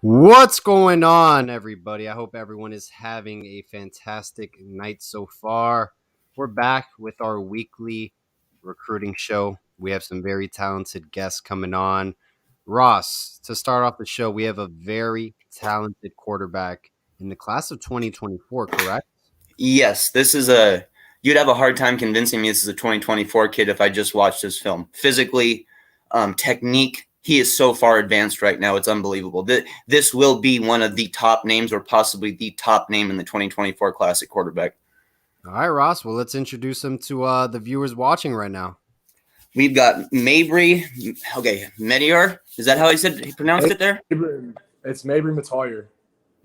What's going on, everybody? I hope everyone is having a fantastic night so far. We're back with our weekly recruiting show. We have some very talented guests coming on. Ross, to start off the show, we have a very talented quarterback in the class of 2024, correct? Yes, you'd have a hard time convincing me this is a 2024 kid if I just watched his film. Physically, technique, he is so far advanced right now. It's unbelievable. This will be one of the top names or possibly the top name in the 2024 Classic quarterback. All right, Ross. Well, let's introduce him to the viewers watching right now. We've got Mabry. Okay, Medior. Is that how he pronounced it there? It's Mabry Matoyer.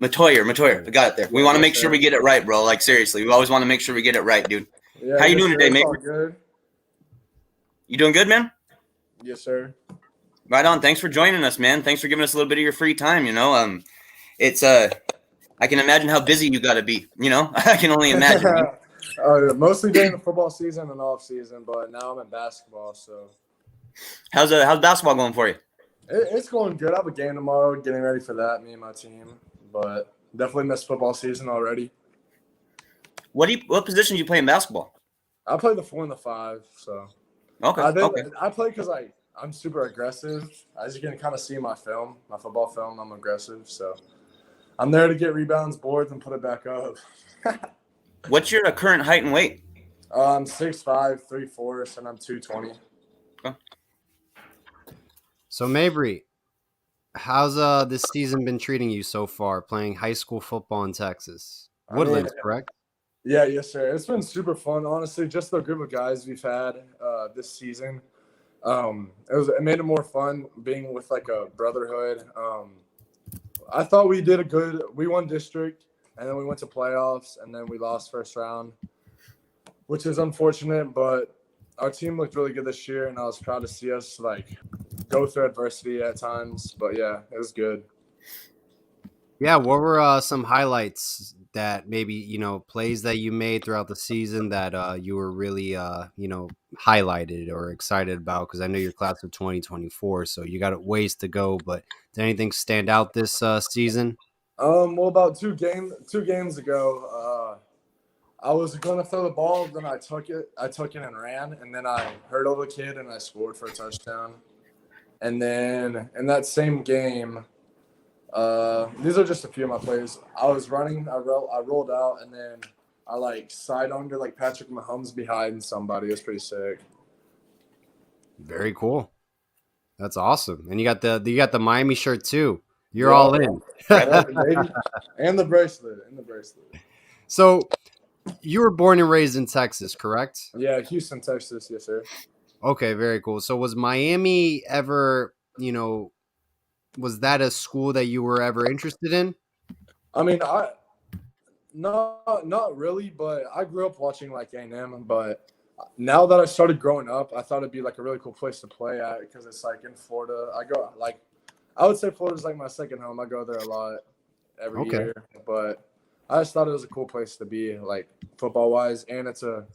Matoyer. I got it there. We want to make sure we get it right, bro. Like, seriously, we always want to make sure we get it right, dude. Yeah, how you doing today, mate? Good. You doing good, man? Yes, sir. Right on. Thanks for joining us, man. Thanks for giving us a little bit of your free time. It's I can imagine how busy you got to be. I can only imagine. Mostly during the football season and off season, but now I'm in basketball. So, how's basketball going for you? It's going good. I have a game tomorrow. Getting ready for that, me and my team. But definitely missed football season already. What position do you play in basketball? I play the 4 and the 5. So okay. I play because I'm super aggressive. As you can kind of see in my football film, I'm aggressive. So I'm there to get rebounds, boards, and put it back up. What's your current height and weight? I'm 6'5", 3/4, and I'm 220. Okay. So, Mabry, how's this season been treating you so far, playing high school football in Texas? Woodlands, correct? Yeah, yes, sir. It's been super fun, honestly. Just the group of guys we've had this season. It made it more fun being with like a brotherhood. I thought we won district, and then we went to playoffs, and then we lost first round, which is unfortunate, but our team looked really good this year, and I was proud to see us go through adversity at times. But yeah, it was good. Yeah, what were some highlights that maybe, plays that you made throughout the season that you were really, highlighted or excited about? Because I know your class of 2024, so you got ways to go. But did anything stand out this season? Well, about two games ago, I was going to throw the ball, then I took it and ran, and then I hurdled a kid and I scored for a touchdown. And then in that same game, these are just a few of my plays. I was running, I rolled out, and then I side under Patrick Mahomes behind somebody. It was pretty sick. Very cool. That's awesome. And you got the Miami shirt too. You're all in. And the bracelet. So you were born and raised in Texas, correct? Yeah, Houston, Texas. Yes, sir. Okay, very cool. So was Miami ever, was that a school that you were ever interested in? I mean, not really, but I grew up watching A&M, but now that I started growing up, I thought it'd be a really cool place to play at because it's in Florida. I would say Florida's my second home. I go there a lot every year, but I just thought it was a cool place to be, football-wise, and it's a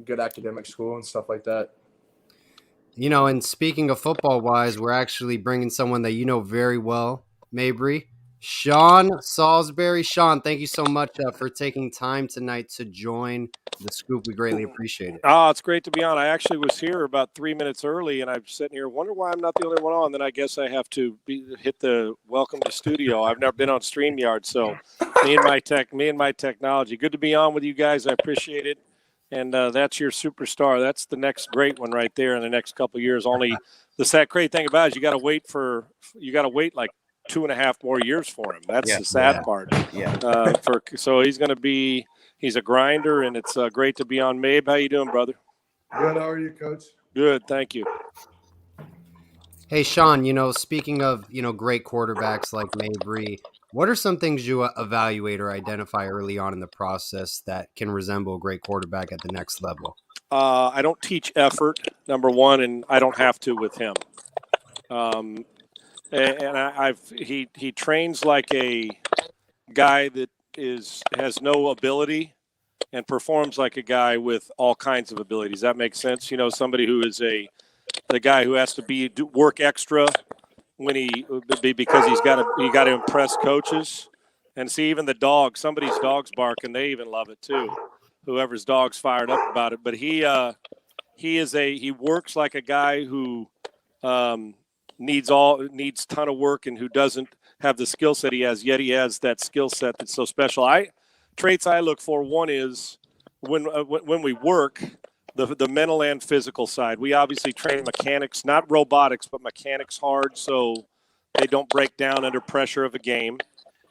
good academic school and stuff like that. And speaking of football-wise, we're actually bringing someone that you know very well, Mabry, Sean Salisbury. Sean, thank you so much for taking time tonight to join the scoop. We greatly appreciate it. Oh, it's great to be on. I actually was here about 3 minutes early, and I'm sitting here, wonder why I'm not the only one on. Then I guess I have to hit the welcome to studio. I've never been on StreamYard, so me and my technology. Good to be on with you guys. I appreciate it. And that's your superstar. That's the next great one right there in the next couple of years. Only the sad great thing about it is you got to wait 2.5 more years for him. That's the sad part. Yeah. So he's a grinder, and it's great to be on. Mabe, how you doing, brother? Good. How are you, Coach? Good, thank you. Hey, Sean, speaking of, great quarterbacks like Mabry, what are some things you evaluate or identify early on in the process that can resemble a great quarterback at the next level? I don't teach effort, number one, and I don't have to with him. He trains like a guy that has no ability and performs like a guy with all kinds of abilities. That makes sense. Somebody who is the guy who has to work extra because you got to impress coaches. And see, even the dogs, somebody's dog's barking, they even love it too. Whoever's dog's fired up about it. But he works like a guy who needs ton of work and who doesn't have the skill set he has, yet he has that skill set that's so special. Traits I look for, one is when we work, the mental and physical side. We obviously train mechanics, not robotics, but mechanics hard so they don't break down under pressure of a game.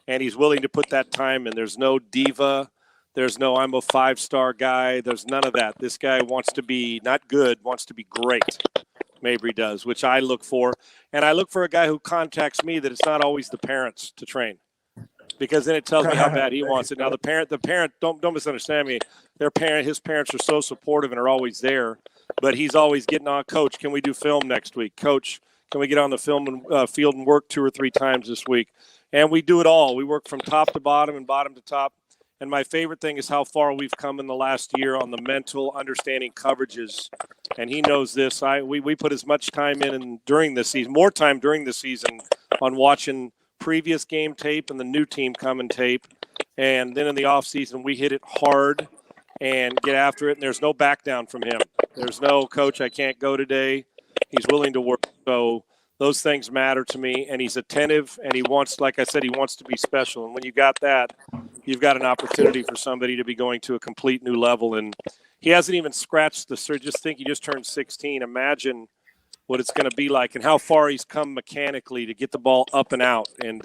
And he's willing to put that time in. There's no diva. There's no I'm a 5-star guy. There's none of that. This guy wants to be not good, wants to be great. Mabry does, which I look for. And I look for a guy who contacts me that it's not always the parents to train, because then it tells me how bad he wants it. Now the parent, don't misunderstand me. His parents are so supportive and are always there, but he's always getting on. Coach, can we do film next week? Coach, can we get on the film and field and work 2 or 3 times this week? And we do it all. We work from top to bottom and bottom to top. And my favorite thing is how far we've come in the last year on the mental understanding coverages. And he knows this. We put as much time in during this season, more time during the season on watching previous game tape and the new team coming tape. And then in the off season, we hit it hard and get after it. And there's no back down from him. There's no, coach, I can't go today. He's willing to work. So those things matter to me, and he's attentive, and he wants, like I said, he wants to be special. And when you got that, you've got an opportunity for somebody to be going to a complete new level. And he hasn't even scratched the surface. Just think he just turned 16. Imagine what it's going to be like and how far he's come mechanically to get the ball up and out and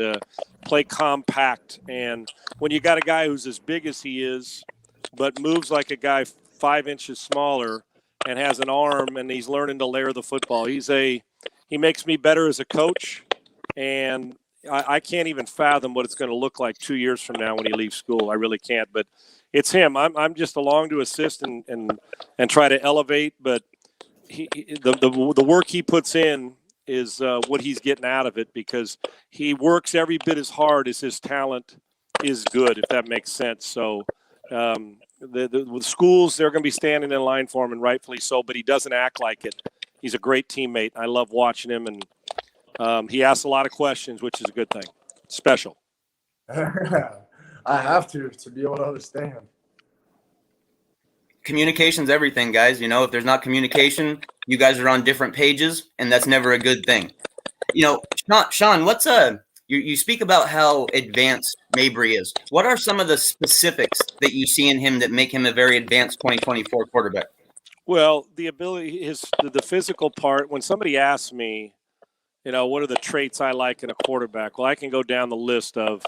play compact. And when you got a guy who's as big as he is but moves like a guy 5 inches smaller and has an arm, and he's learning to layer the football, he makes me better as a coach, and I can't even fathom what it's going to look like 2 years from now when he leaves school. I really can't, but it's him. I'm just along to assist and try to elevate, but the work he puts in is what he's getting out of it, because he works every bit as hard as his talent is good, if that makes sense. So the schools, they're going to be standing in line for him, and rightfully so, but he doesn't act like it. He's a great teammate. I love watching him, and he asks a lot of questions, which is a good thing. Special. I have to be able to understand. Communication's everything, guys. You know, if there's not communication, you guys are on different pages, and that's never a good thing. You know, Sean, what's you speak about how advanced Mabry is. What are some of the specifics that you see in him that make him a very advanced 2024 quarterback? Well, the ability, the physical part. When somebody asks me, you know, what are the traits I like in a quarterback? Well, I can go down the list of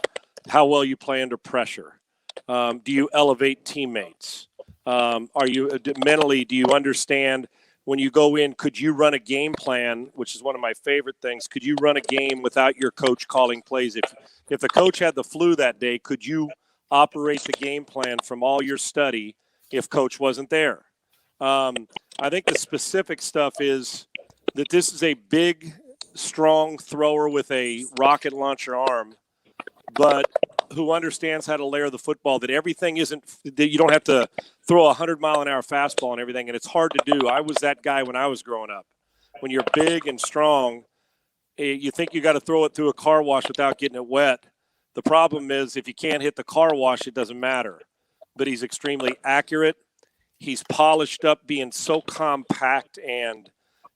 how well you play under pressure. Do you elevate teammates? Are you mentally? Do you understand when you go in? Could you run a game plan? Which is one of my favorite things. Could you run a game without your coach calling plays? If the coach had the flu that day, could you operate the game plan from all your study if coach wasn't there? I think the specific stuff is that this is a big, strong thrower with a rocket launcher arm, but who understands how to layer the football, that everything isn't – that you don't have to throw a 100-mile-an-hour fastball and everything, and it's hard to do. I was that guy when I was growing up. When you're big and strong, you think you got to throw it through a car wash without getting it wet. The problem is if you can't hit the car wash, it doesn't matter. But he's extremely accurate. He's polished up, being so compact, and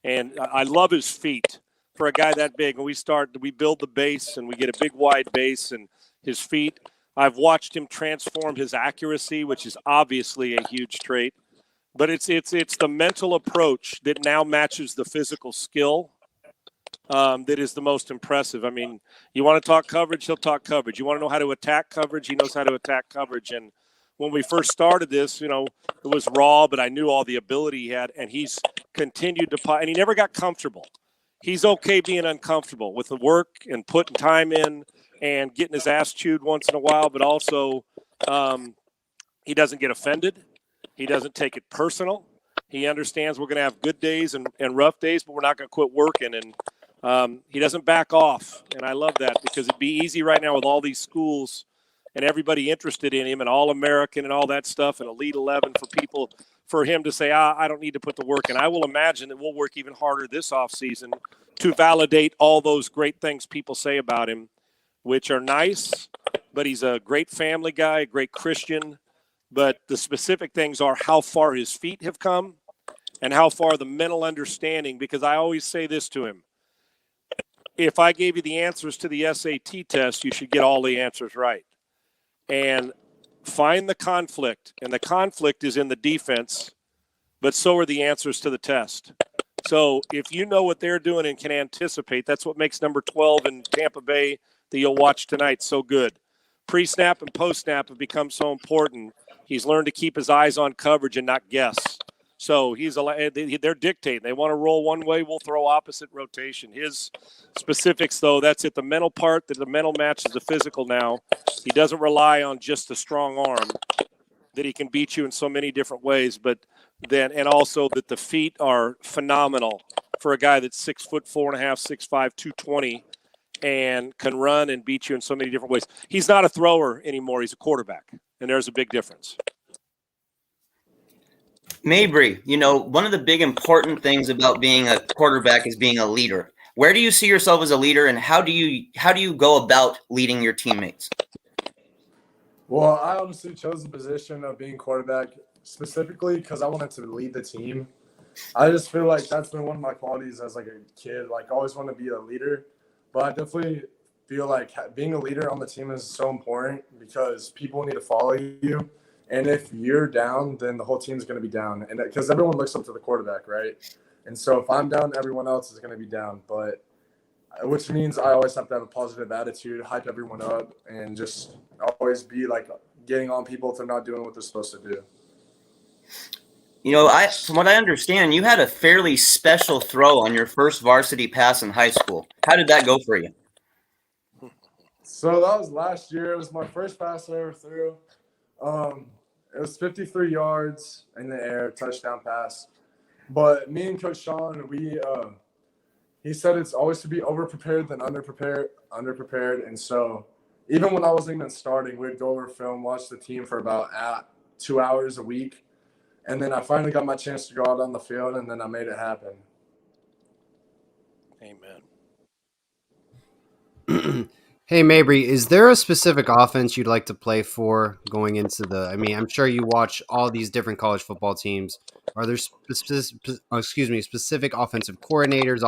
I love his feet. For a guy that big, when we build the base and we get a big wide base, and his feet, I've watched him transform his accuracy, which is obviously a huge trait. But it's the mental approach that now matches the physical skill that is the most impressive. I mean, you want to talk coverage, he'll talk coverage. You want to know how to attack coverage, he knows how to attack coverage. And when we first started this, you know, it was raw, but I knew all the ability he had, and he's continued to and he never got comfortable. He's okay being uncomfortable with the work and putting time in and getting his ass chewed once in a while, but also he doesn't get offended. He doesn't take it personal. He understands we're going to have good days and rough days, but we're not going to quit working. And he doesn't back off, and I love that, because it'd be easy right now with all these schools and everybody interested in him and All-American and all that stuff and Elite 11 for him to say, I don't need to put the work in. I will imagine that we'll work even harder this offseason to validate all those great things people say about him, which are nice, but he's a great family guy, a great Christian. But the specific things are how far his feet have come and how far the mental understanding, because I always say this to him. If I gave you the answers to the SAT test, you should get all the answers right. And find the conflict. And the conflict is in the defense, but so are the answers to the test. So if you know what they're doing and can anticipate, that's what makes number 12 in Tampa Bay that you'll watch tonight so good. Pre-snap and post-snap have become so important. He's learned to keep his eyes on coverage and not guess. So they're dictating. They want to roll one way, we'll throw opposite rotation. His specifics, though, that's it. The mental part, that the mental matches the physical now. He doesn't rely on just a strong arm, that he can beat you in so many different ways, but then, and also that the feet are phenomenal for a guy that's 6'4.5", 6'5", 220, and can run and beat you in so many different ways. He's not a thrower anymore. He's a quarterback, and there's a big difference. Mabry, one of the big important things about being a quarterback is being a leader. Where do you see yourself as a leader, and how do you go about leading your teammates? Well, I honestly chose the position of being quarterback specifically because I wanted to lead the team. I just feel like that's been one of my qualities as like a kid. Like, I always want to be a leader, but I definitely feel like being a leader on the team is so important because people need to follow you. And if you're down, then the whole team's going to be down. And because everyone looks up to the quarterback, right? And so if I'm down, everyone else is going to be down. But which means I always have to have a positive attitude, hype everyone up, and just always be like getting on people if they're not doing what they're supposed to do. From what I understand, you had a fairly special throw on your first varsity pass in high school. How did that go for you? So that was last year. It was my first pass I ever threw. It was 53 yards in the air, touchdown pass. But me and Coach Sean, he said it's always to be over-prepared than underprepared. And so even when I wasn't even starting, we'd go over film, watch the team for about 2 hours a week. And then I finally got my chance to go out on the field, and then I made it happen. Amen. Hey, Mabry, is there a specific offense you'd like to play for going into I'm sure you watch all these different college football teams. Are there specific offensive coordinators,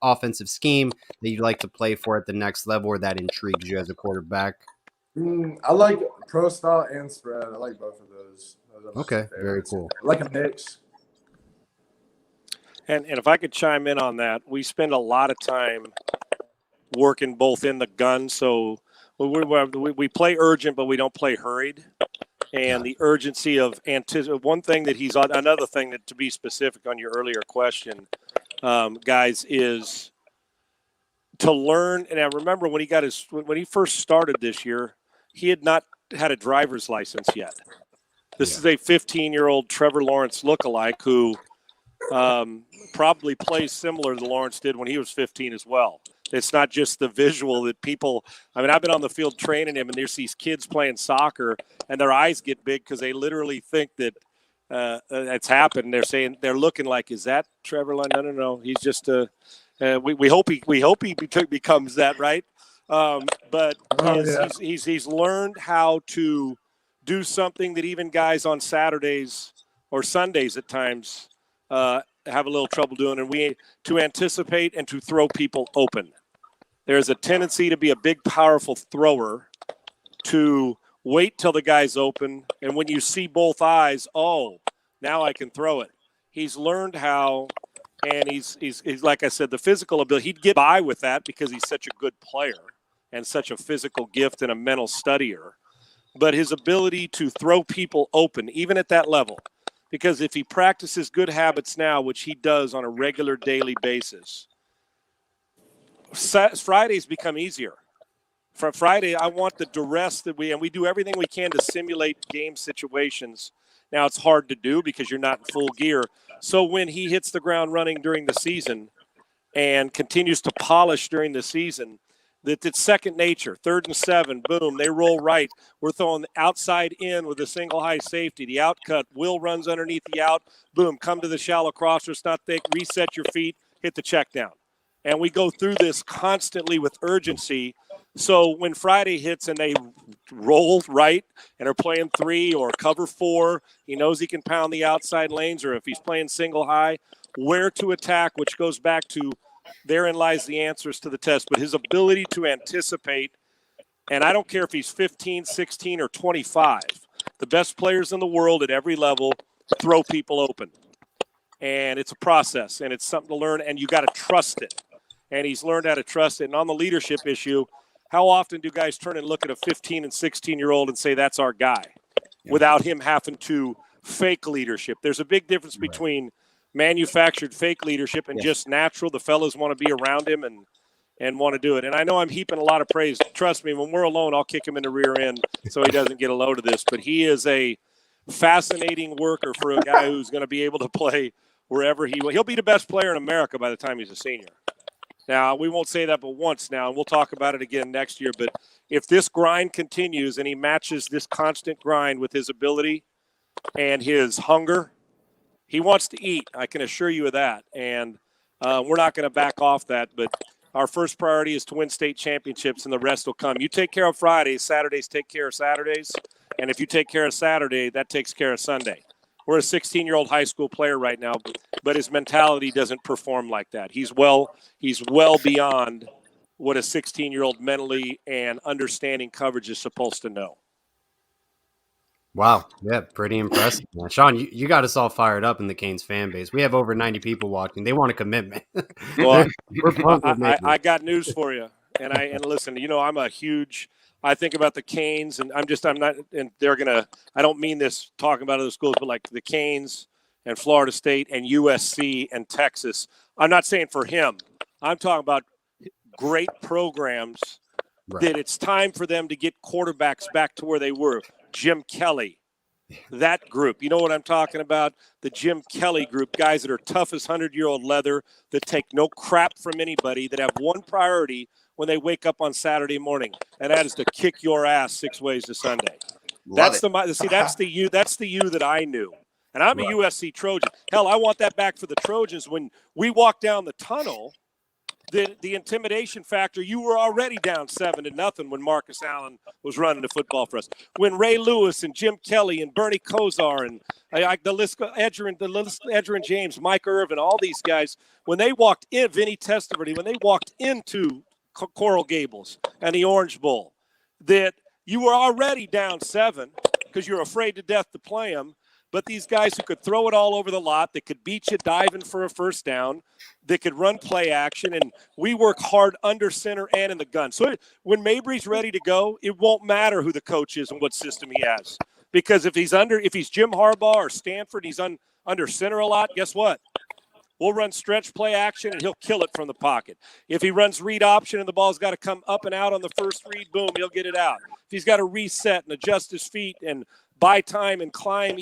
offensive scheme that you'd like to play for at the next level or that intrigues you as a quarterback? I like pro style and spread. I like both of those. Okay, very cool. I like a mix. And if I could chime in on that, we spend a lot of time working both in the gun. So we play urgent, but we don't play hurried. And the urgency of one thing that another thing that, to be specific on your earlier question, guys, is to learn. And I remember when he first started this year, he had not had a driver's license yet. This is a 15-year-old Trevor Lawrence lookalike who probably plays similar to Lawrence did when he was 15 as well. It's not just the visual that people – I've been on the field training him, and there's these kids playing soccer, and their eyes get big because they literally think that it's happened. They're looking like, is that Trevor Lawrence? No. He's just we hope he becomes that, right? He's learned how to do something that even guys on Saturdays or Sundays at times have a little trouble doing, and to anticipate and to throw people open. There's a tendency to be a big, powerful thrower, to wait till the guy's open, and when you see both eyes, now I can throw it. He's learned how, and he's like I said, the physical ability. He'd get by with that because he's such a good player and such a physical gift and a mental studier. But his ability to throw people open, even at that level, because if he practices good habits now, which he does on a regular daily basis, Fridays become easier. For Friday, I want the duress that we do everything we can to simulate game situations. Now it's hard to do because you're not in full gear. So when he hits the ground running during the season and continues to polish during the season, that it's second nature. 3rd and 7, boom, they roll right. We're throwing outside in with a single high safety. The out cut, Will runs underneath the out, boom, come to the shallow crosser, it's not thick, reset your feet, hit the check down. And we go through this constantly with urgency. So when Friday hits and they roll right and are playing 3 or cover 4, he knows he can pound the outside lanes, or if he's playing single high, where to attack, which goes back to therein lies the answers to the test. But his ability to anticipate, and I don't care if he's 15, 16, or 25, the best players in the world at every level throw people open. And it's a process, and it's something to learn, and you got to trust it. And he's learned how to trust it. And on the leadership issue, how often do guys turn and look at a 15 and 16-year-old and say, that's our guy, without him having to fake leadership? There's a big difference between manufactured fake leadership and just natural. The fellas want to be around him and want to do it. And I know I'm heaping a lot of praise. Trust me, when we're alone, I'll kick him in the rear end so he doesn't get a load of this. But he is a fascinating worker for a guy who's going to be able to play wherever he'll be the best player in America by the time he's a senior. Now, we won't say that but once now, and we'll talk about it again next year. But if this grind continues and he matches this constant grind with his ability and his hunger, he wants to eat. I can assure you of that. And we're not going to back off that. But our first priority is to win state championships, and the rest will come. You take care of Fridays, Saturdays take care of Saturdays. And if you take care of Saturday, that takes care of Sunday. We're a 16-year-old high school player right now, but his mentality doesn't perform like that. He's well beyond what a 16-year-old mentally and understanding coverage is supposed to know. Wow. Yeah, pretty impressive. Man. Sean, you got us all fired up in the Canes fan base. We have over 90 people watching. They want a commitment. Well, I got news for you. And listen, I'm a huge – I think about the Canes, and I'm not – and they're going to – I don't mean this talking about other schools, but like the Canes and Florida State and USC and Texas. I'm not saying for him. I'm talking about great programs that it's time for them to get quarterbacks back to where they were. Jim Kelly, that group. You know what I'm talking about? The Jim Kelly group, guys that are tough as 100-year-old leather, that take no crap from anybody, that have one priority when they wake up on Saturday morning, and that is to kick your ass 6 ways to Sunday. That's the you that I knew. And I'm a USC Trojan. Hell, I want that back for the Trojans. When we walked down the tunnel, the intimidation factor, you were already down 7-0 when Marcus Allen was running the football for us. When Ray Lewis and Jim Kelly and Bernie Kosar and Edgerrin James, Mike Irvin, all these guys, when they walked in, Vinny Testaverde, when they walked into Coral Gables and the Orange Bowl, that you were already down 7 because you're afraid to death to play them. But these guys who could throw it all over the lot, that could beat you diving for a first down, that could run play action, and we work hard under center and in the gun. So when Mabry's ready to go, it won't matter who the coach is and what system he has. Because if he's Jim Harbaugh or Stanford, he's under center a lot, guess what? We'll run stretch play action, and he'll kill it from the pocket. If he runs read option and the ball's got to come up and out on the first read, boom, he'll get it out. If he's got to reset and adjust his feet and buy time and climb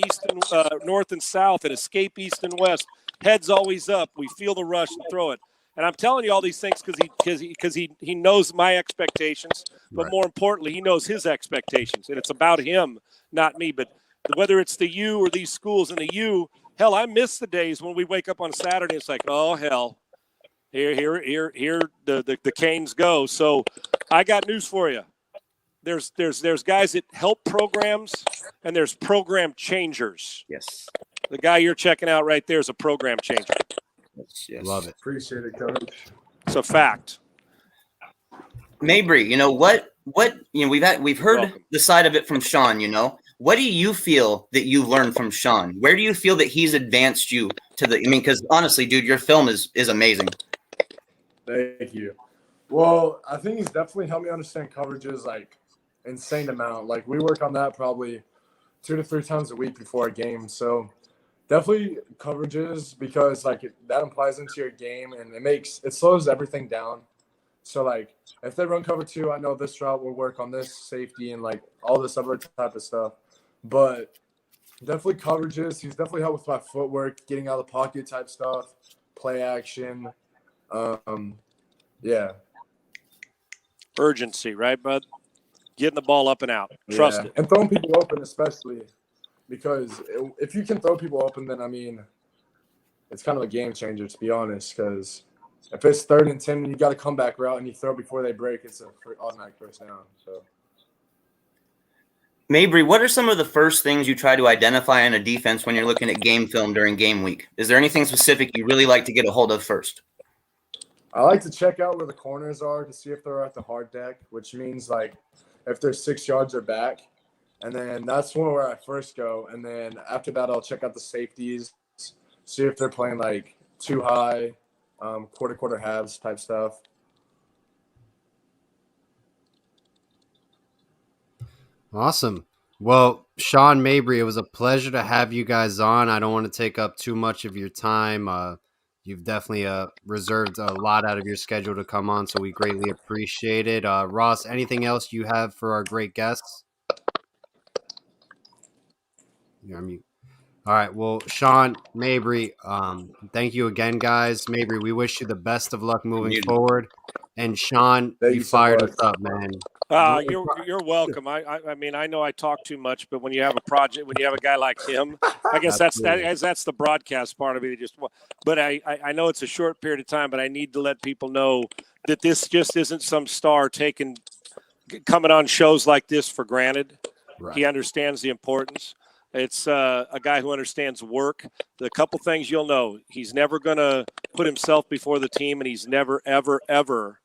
north and south and escape east and west, head's always up. We feel the rush and throw it. And I'm telling you all these things because he knows my expectations, but more importantly, he knows his expectations. And it's about him, not me. But whether it's the U or these schools in the U, hell, I miss the days when we wake up on Saturday. It's like, oh hell, here the Canes go. So I got news for you. There's guys that help programs, and there's program changers. Yes. The guy you're checking out right there is a program changer. Yes. Love it. Appreciate it, Coach. It's a fact. Mabry, we've heard the side of it from Sean, What do you feel that you learned from Sean? Where do you feel that he's advanced you to because honestly, dude, your film is amazing. Thank you. Well, I think he's definitely helped me understand coverages like insane amount. Like we work on that probably 2 to 3 times a week before a game. So definitely coverages, because like that implies into your game, and it slows everything down. So like if they run cover 2, I know this route will work on this safety and like all this other type of stuff. But definitely coverages. He's definitely helped with my footwork, getting out of the pocket type stuff, play action. Yeah. urgency, right, bud? Getting the ball up and out. Trust it. And throwing people open, especially because if you can throw people open, then, I mean, it's kind of a game changer, to be honest, because if it's 3rd and 10 and you got a comeback route and you throw before they break, it's an automatic first down. So, Mabry, what are some of the first things you try to identify in a defense when you're looking at game film during game week? Is there anything specific you really like to get a hold of first? I like to check out where the corners are to see if they're at the hard deck, which means, like, if they're 6 yards or back. And then that's where I first go. And then after that, I'll check out the safeties, see if they're playing, like, too high, quarter halves type stuff. Awesome. Well, Sean, Mabry, it was a pleasure to have you guys on. I don't want to take up too much of your time. You've definitely reserved a lot out of your schedule to come on, so we greatly appreciate it. Ross, anything else you have for our great guests? You're on mute. All right. Well, Sean, Mabry, thank you again, guys. Mabry, we wish you the best of luck moving forward. And Sean, you fired us up, man. You're welcome. I mean, I know I talk too much, but when you have a project, when you have a guy like him, I guess that's the broadcast part of it. But I know it's a short period of time, but I need to let people know that this just isn't some star coming on shows like this for granted. Right. He understands the importance. It's a guy who understands work. The couple things you'll know: he's never going to put himself before the team, and he's never, ever, ever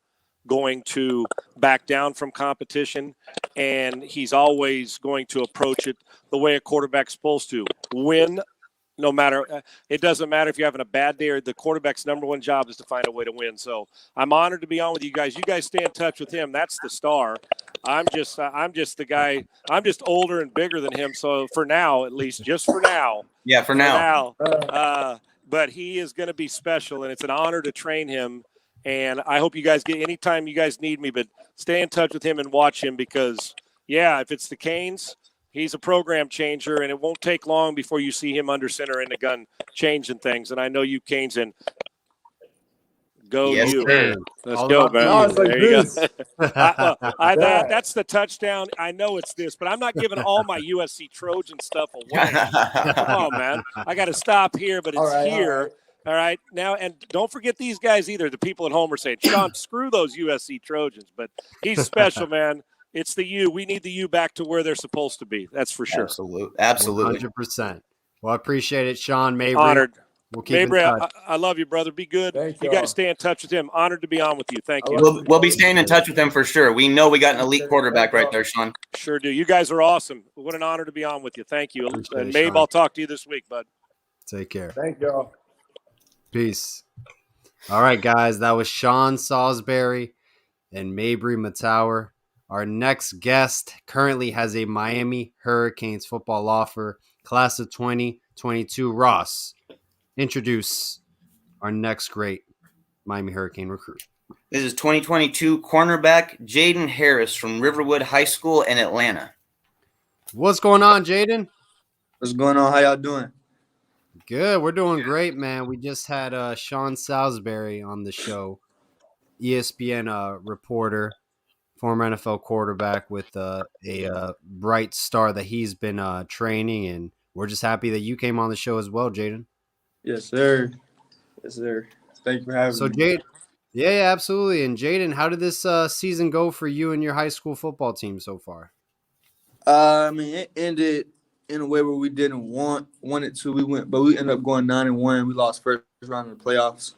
going to back down from competition, and he's always going to approach it the way a quarterback's supposed to. Win, no matter – it doesn't matter if you're having a bad day, or the quarterback's number one job is to find a way to win. So I'm honored to be on with you guys. You guys stay in touch with him. That's the star. I'm just the guy – I'm just older and bigger than him, so for now, at least, just for now. Yeah, for now. But he is going to be special, and it's an honor to train him. And I hope you guys get anytime you guys need me, but stay in touch with him and watch him because, yeah, if it's the Canes, he's a program changer, and it won't take long before you see him under center in the gun changing things. And I know you Canes and go yes, you. Sir. Let's go, man. There you go. That's the touchdown. I know it's this, but I'm not giving all my USC Trojan stuff away. Come on, man. I got to stop here, but it's here. All right, now, and don't forget these guys either. The people at home are saying, Sean, screw those USC Trojans, but he's special, man. It's the U. We need the U back to where they're supposed to be. That's for sure. Absolutely. 100%. Well, I appreciate it, Sean. Mabry. Honored. We'll keep Mabry, in touch. I love you, brother. Be good. You guys stay in touch with him. Honored to be on with you. Thank you. We'll be staying in touch with him for sure. We know we got an elite quarterback right there, Sean. Sure do. You guys are awesome. What an honor to be on with you. Thank you. And Mabe, I'll talk to you this week, bud. Take care. Thank y'all. Peace. All right, guys. That was Sean Salisbury and Mabry Matower. Our next guest currently has a Miami Hurricanes football offer, class of 2022. Ross, introduce our next great Miami Hurricane recruit. This is 2022 cornerback Jaden Harris from Riverwood High School in Atlanta. What's going on, Jaden? What's going on? How y'all doing? Good. We're doing great, man. We just had Sean Salisbury on the show, ESPN reporter, former NFL quarterback with a bright star that he's been training, and we're just happy that you came on the show as well, Jaden. Yes, sir. Yes, sir. Thank you for having me. So, Jaden, yeah, absolutely. And Jaden, how did this season go for you and your high school football team so far? I mean, it ended in a way where we didn't want it to. But we ended up going 9-1. We lost first round of the playoffs.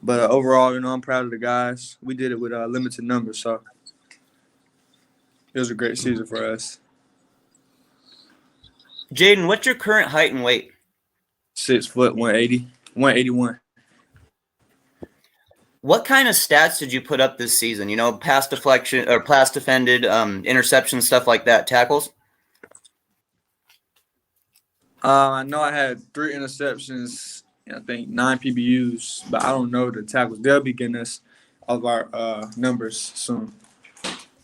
But overall, I'm proud of the guys. We did it with limited numbers, so it was a great season for us. Jaden, what's your current height and weight? 6 foot, 181. What kind of stats did you put up this season? Pass deflection or pass defended, interception, stuff like that, tackles? I know I had 3 interceptions, and I think 9 PBUs, but I don't know the tackles. They'll be getting us all of our numbers soon.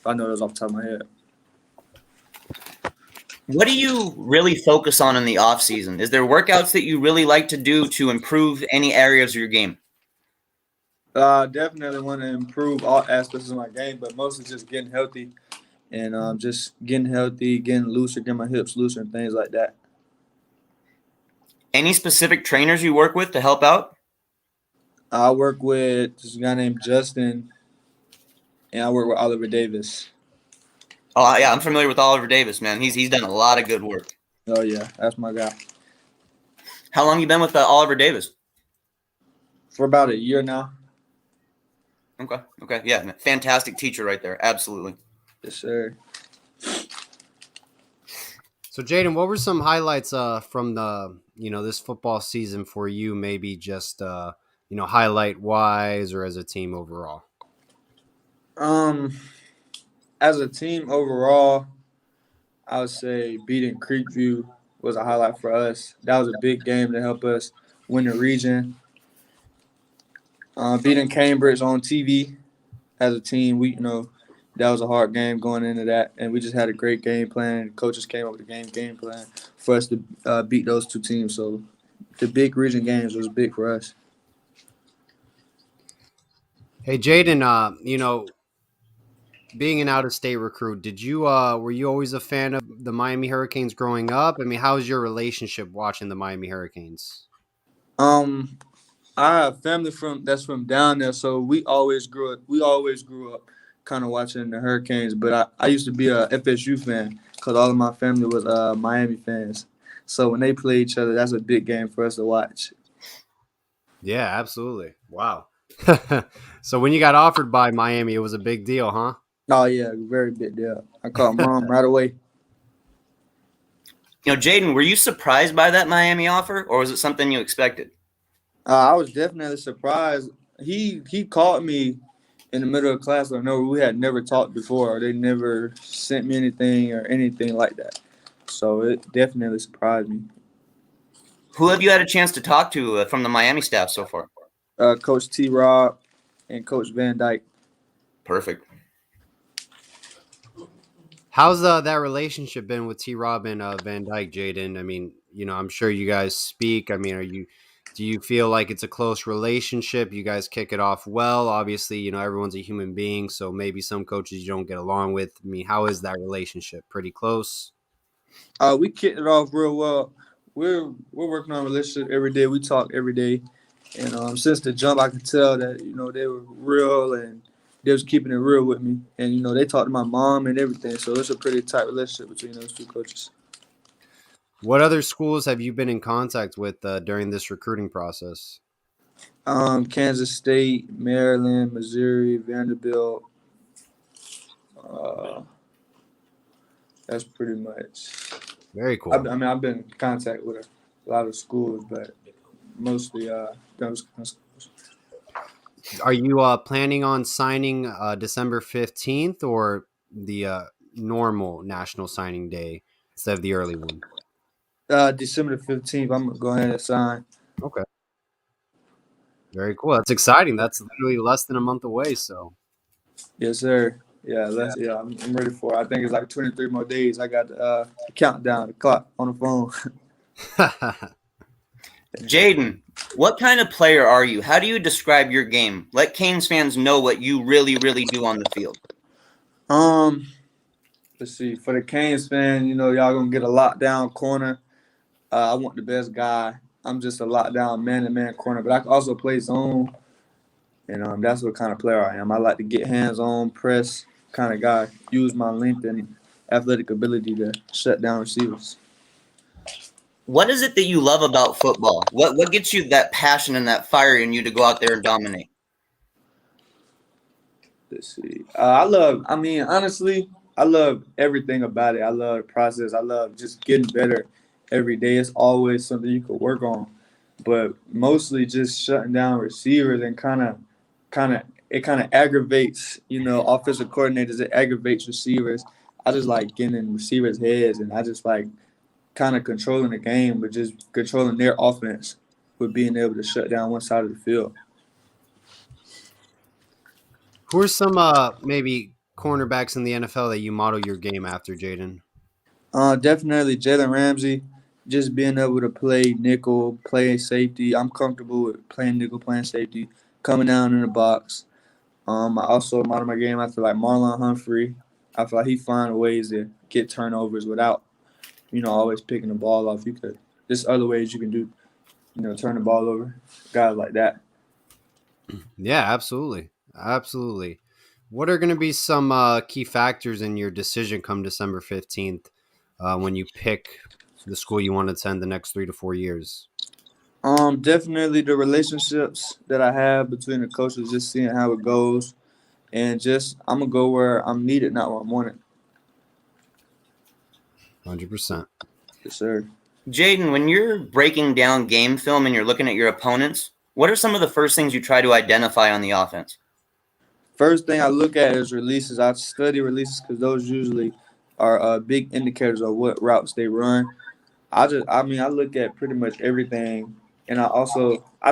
I know those off the top of my head. What do you really focus on in the off season? Is there workouts that you really like to do to improve any areas of your game? Definitely want to improve all aspects of my game, but mostly just getting healthy and just getting healthy, getting looser, getting my hips looser, and things like that. Any specific trainers you work with to help out? I work with this guy named Justin, and I work with Oliver Davis. Oh yeah, I'm familiar with Oliver Davis, man. He's done a lot of good work. Oh yeah, that's my guy. How long you been with Oliver Davis? For about a year now. Okay, yeah, fantastic teacher right there. Absolutely. Yes, sir. So, Jaden, what were some highlights from the this football season for you? Maybe just highlight wise or as a team overall. As a team overall, I would say beating Creekview was a highlight for us. That was a big game to help us win the region. Beating Cambridge on TV as a team, that was a hard game going into that, and we just had a great game plan. Coaches came up with a game plan for us to beat those two teams. So the big region games was big for us. Hey, Jaden, being an out-of-state recruit, were you always a fan of the Miami Hurricanes growing up? I mean, how's your relationship watching the Miami Hurricanes? Um, I have family that's from down there, so we always grew up. We always grew up kind of watching the Hurricanes. But I used to be a FSU fan because all of my family was Miami fans. So when they play each other, that's a big game for us to watch. Yeah, absolutely. Wow. So when you got offered by Miami, it was a big deal, huh? Oh yeah, very big deal. I called mom right away. Jaden, were you surprised by that Miami offer, or was it something you expected? I was definitely surprised. He called me in the middle of class. I know we had never talked before. They never sent me anything or anything like that. So it definitely surprised me. Who have you had a chance to talk to from the Miami staff so far? Coach T. Rob and Coach Van Dyke. Perfect. How's that relationship been with T. Rob and Van Dyke, Jaden? I mean, I'm sure you guys speak. I mean, do you feel like it's a close relationship? You guys kick it off well. Obviously, everyone's a human being, so maybe some coaches you don't get along with. I mean, how is that relationship? Pretty close? We kicked it off real well. We're working on a relationship every day. We talk every day, and since the jump, I could tell that they were real and they was keeping it real with me. And they talked to my mom and everything. So it's a pretty tight relationship between those two coaches. What other schools have you been in contact with during this recruiting process? Kansas State, Maryland, Missouri, Vanderbilt. That's pretty much. Very cool. I've been in contact with a lot of schools, but mostly those schools. Are you planning on signing December 15th or the normal National Signing Day instead of the early one? December 15th, I'm going to go ahead and sign. Okay. Very cool. That's exciting. That's literally less than a month away. So. Yes, sir. Yeah, I'm ready for it. I think it's like 23 more days. I got the countdown, the clock on the phone. Jaden, what kind of player are you? How do you describe your game? Let Canes fans know what you really, really do on the field. Let's see. For the Canes fan, y'all gonna get a lockdown corner. I want the best guy. I'm just a lockdown man-to-man corner, but I can also play zone. And that's what kind of player I am. I like to get hands-on, press kind of guy. Use my length and athletic ability to shut down receivers. What is it that you love about football? What gets you that passion and that fire in you to go out there and dominate? Let's see. Honestly, I love everything about it. I love the process. I love just getting better every day. It's always something you could work on. But mostly just shutting down receivers and kind of aggravates, offensive coordinators. It aggravates receivers. I just like getting in receivers' heads, and I just like kind of controlling the game, but just controlling their offense with being able to shut down one side of the field. Who are some maybe cornerbacks in the NFL that you model your game after, Jaden? Definitely Jalen Ramsey. Just being able to play nickel, play safety. I'm comfortable with playing nickel, playing safety. coming down in the box. I also model my game after like Marlon Humphrey. I feel like he find ways to get turnovers without, always picking the ball off. There's other ways you can do, turn the ball over. Guys like that. Yeah, absolutely. Absolutely. What are going to be some key factors in your decision come December 15th when you pick the school you want to attend the next 3 to 4 years? Definitely the relationships that I have between the coaches, just seeing how it goes, and just I'm gonna go where I'm needed, not where I'm wanted. 100%. Yes, sir. Jaden, when you're breaking down game film and you're looking at your opponents, what are some of the first things you try to identify on the offense? First thing I look at is releases. I study releases because those usually are big indicators of what routes they run. I look at pretty much everything, and I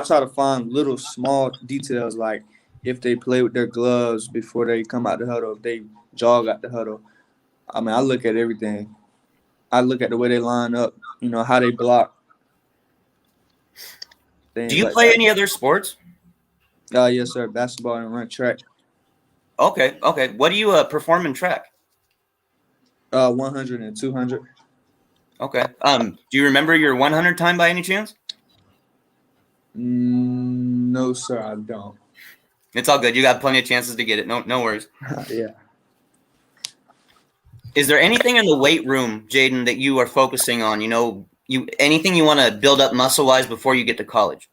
try to find little small details like if they play with their gloves before they come out the huddle, if they jog out the huddle. I look at everything. I look at the way they line up, how they block, Do things you like play that. any other sports? Yes, sir. Basketball and run track. Okay. What do you perform in track? 100 and 200. Okay. Do you remember your 100 time by any chance? No, sir, I don't. It's all good. You got plenty of chances to get it. No worries. Yeah. Is there anything in the weight room, Jaden, that you are focusing on? Anything you want to build up muscle wise before you get to college?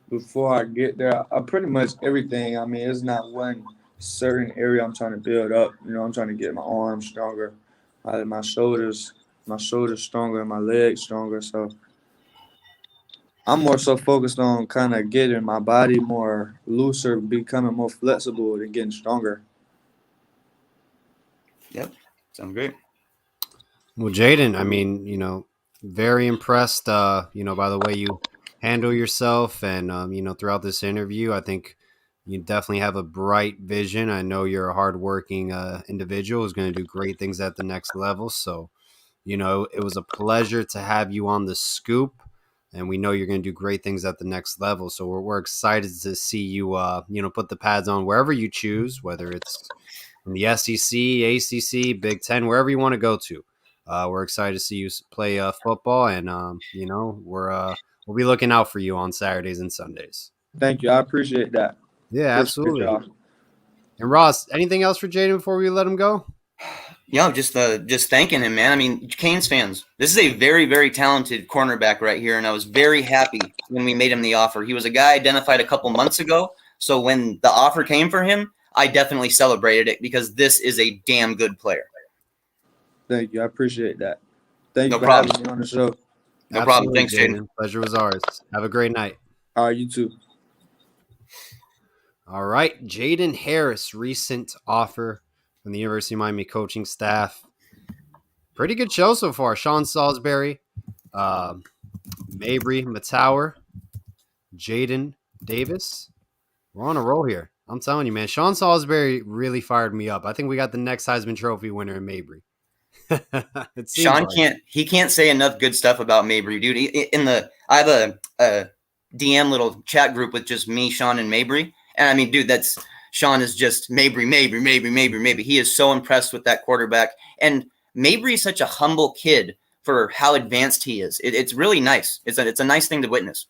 Before I get there, I pretty much everything. It's not one certain area I'm trying to build up. I'm trying to get my arms stronger, my shoulders stronger, my legs stronger. So I'm more so focused on kind of getting my body more looser, becoming more flexible, and getting stronger. Yep. Sounds great. Well, Jaden, very impressed, by the way you handle yourself and, throughout this interview. I think you definitely have a bright vision. I know you're a hardworking individual who's going to do great things at the next level. So, it was a pleasure to have you on the scoop. And we know you're going to do great things at the next level. So we're excited to see you, put the pads on wherever you choose, whether it's in the SEC, ACC, Big Ten, wherever you want to go to. We're excited to see you play football, and we'll be looking out for you on Saturdays and Sundays. Thank you. I appreciate that. Yeah, Appreciate absolutely. y'all. And Ross, anything else for Jaden before we let him go? Yeah, just thanking him, man. Canes fans, this is a very, very talented cornerback right here, and I was very happy when we made him the offer. He was a guy identified a couple months ago, so when the offer came for him, I definitely celebrated it because this is a damn good player. Thank you. I appreciate that. Thank you for problem. having me on the show. No problem. Thanks, Jaden. Pleasure was ours. Have a great night. All right, you too. All right, Jaden Harris, recent offer from the University of Miami coaching staff. Pretty good show so far. Sean Salisbury, Mabry Matower, Jaden Davis. We're on a roll here. I'm telling you, man. Sean Salisbury really fired me up. I think we got the next Heisman Trophy winner in Mabry. Sean can't say enough good stuff about Mabry, dude. I have a DM little chat group with just me, Sean, and Mabry. And dude, Sean is just Mabry. He is so impressed with that quarterback. And Mabry is such a humble kid for how advanced he is. It's really nice. It's a nice thing to witness.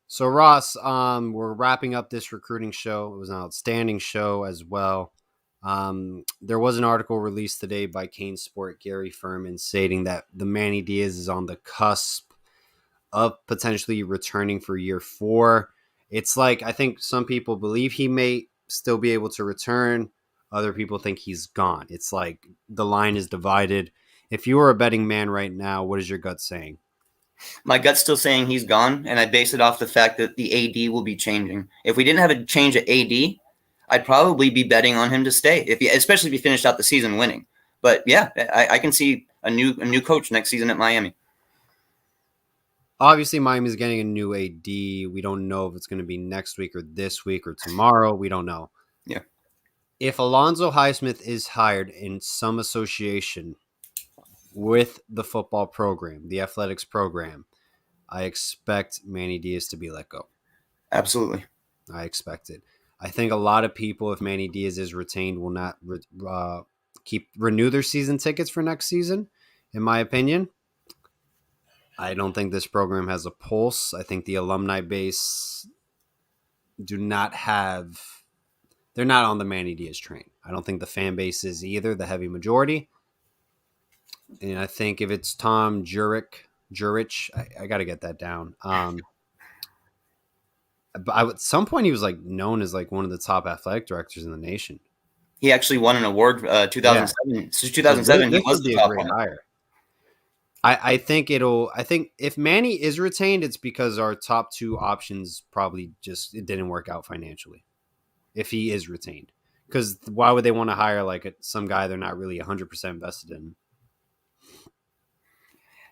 So Ross, we're wrapping up this recruiting show. It was an outstanding show as well. There was an article released today by Kane Sport Gary Furman stating that the Manny Diaz is on the cusp of potentially returning for year 4. It's like, I think some people believe he may still be able to return. Other people think he's gone. It's like the line is divided. If you were a betting man right now, what is your gut saying? My gut's still saying he's gone, and I base it off the fact that the AD will be changing. If we didn't have a change at AD, I'd probably be betting on him to stay, especially if he finished out the season winning. But yeah, I can see a new coach next season at Miami. Obviously, Miami's getting a new AD. We don't know if it's going to be next week or this week or tomorrow. We don't know. Yeah. If Alonzo Highsmith is hired in some association with the football program, the athletics program, I expect Manny Diaz to be let go. Absolutely. I expect it. I think a lot of people, if Manny Diaz is retained, will not renew their season tickets for next season. In my opinion, I don't think this program has a pulse. I think the alumni base do not have. They're not on the Manny Diaz train. I don't think the fan base is either, the heavy majority. And I think if it's Tom Jurich, I got to get that down. But at some point, he was like known as like one of the top athletic directors in the nation. He actually won an award 2007. Yeah. Since 2007, this he was would the be a top great one. hire. I think if Manny is retained, it's because our top two options probably just it didn't work out financially. If he is retained, because why would they want to hire like some guy they're not really 100% invested in?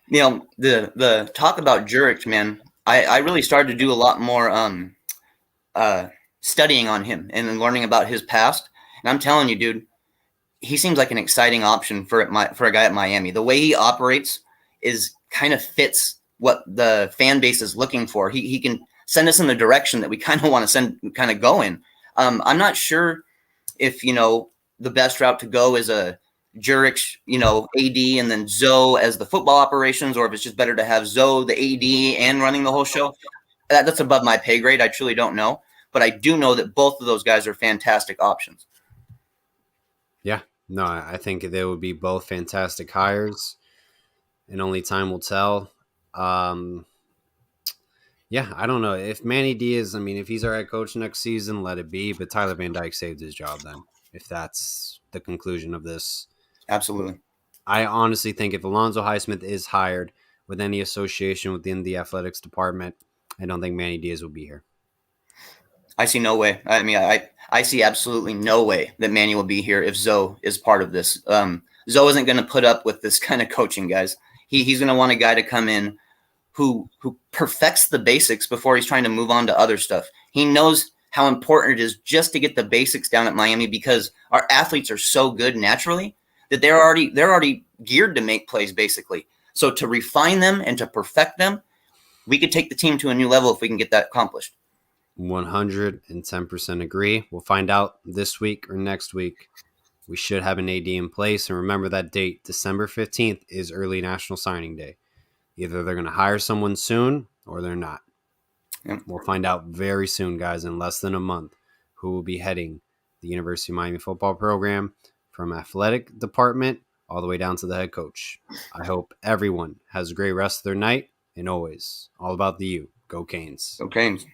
You know, the talk about Jurich, man, I really started to do a lot more studying on him and learning about his past. And I'm telling you, dude, he seems like an exciting option for a guy at Miami. The way he operates is kind of fits what the fan base is looking for. He can send us in the direction that we kind of want to kind of go in. I'm not sure if the best route to go is a Jurich, AD, and then Zoe as the football operations, or if it's just better to have Zoe, the AD, and running the whole show. That's above my pay grade. I truly don't know, but I do know that both of those guys are fantastic options. Yeah, no, I think they would be both fantastic hires, and only time will tell. Yeah, I don't know if Manny Diaz. I mean, if he's our head coach next season, let it be. But Tyler Van Dyke saved his job then. If that's the conclusion of this, Absolutely. I honestly think if Alonzo Highsmith is hired with any association within the athletics department, I don't think Manny Diaz will be here. I see no way. I mean, I see absolutely no way that Manny will be here if Zoe is part of this. Zoe isn't going to put up with this kind of coaching, guys. He's going to want a guy to come in who perfects the basics before he's trying to move on to other stuff. He knows how important it is just to get the basics down at Miami because our athletes are so good naturally that they're already geared to make plays basically. So to refine them and to perfect them, we could take the team to a new level if we can get that accomplished. 110% agree. We'll find out this week or next week. We should have an AD in place. And remember that date, December 15th, is early National Signing Day. Either they're going to hire someone soon or they're not. Yep. We'll find out very soon, guys, in less than a month, who will be heading the University of Miami football program from athletic department all the way down to the head coach. I hope everyone has a great rest of their night. And always, all about the U. Go Canes. Go Canes.